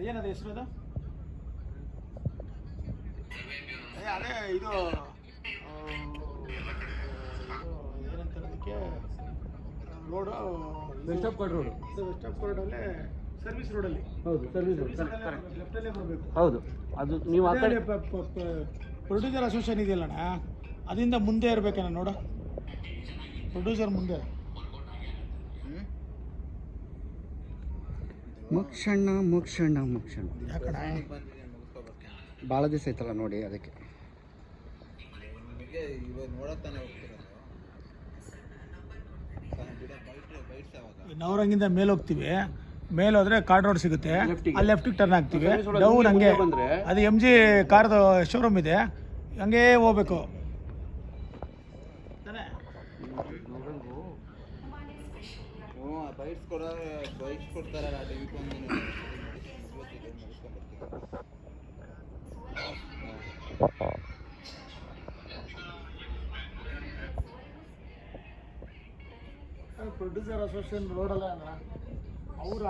ಏನದು ಹೆಸರು ಅದು? ಅದೇ ಇದು ಏನಂತ ಅದಕ್ಕೆ road west of chord road. West of ಕಾರ್ಡಲ್ಲೇ ಸರ್ವಿಸ್ ರೋಡಲ್ಲಿ. ಹೌದು, ಸರ್ವಿಸ್ ರೋಡ್ ಲೆಫ್ಟಲ್ಲೇ ಬರಬೇಕು. ಹೌದು. ಅದು ನೀವು ಆ ಕಡೆ ಪ್ರೊಡ್ಯೂಸರ್ ಅಸೋಸಿಯೇಷನ್ ಇದೆಯಲ್ಲಣ್ಣ, ಅದರಿಂದ ಮುಂದೆ ಇರಬೇಕಣ್ಣ. ನೋಡ, ಪ್ರೊಡ್ಯೂಸರ್ ಮುಂದೆ. ಮುಕ್ಷಣ್ಣ ಮುಕ್ಷಣ್ಣ ಮುಕ್ಷಣ್ಣ ಯಾಕಣ್ಣ ಭಾಳ ದಿವಸ ಐತಲ್ಲ ನೋಡಿ, ಅದಕ್ಕೆ ನವರಂಗಿಂದ ಮೇಲೆ ಹೋಗ್ತೀವಿ. ಮೇಲೆ ಹೋದ್ರೆ ಕಾರ್ಡ್ ರೋಡ್ ಸಿಗುತ್ತೆ, ಅಲ್ಲಿ ಲೆಫ್ಟಿಗೆ ಟರ್ನ್ ಆಗ್ತೀವಿ. ಡೌನ್ ಹಂಗೆ ಅದು MG ಕಾರ್ದು ಶೋರೂಮ್ ಇದೆ, ಹಂಗೇ ಹೋಗ್ಬೇಕು. ಪ್ರೊಡ್ಯೂಸರ್ ಅಸೋಸಿಯೇಷನ್ ರೋಡಲ್ಲ ಅವರು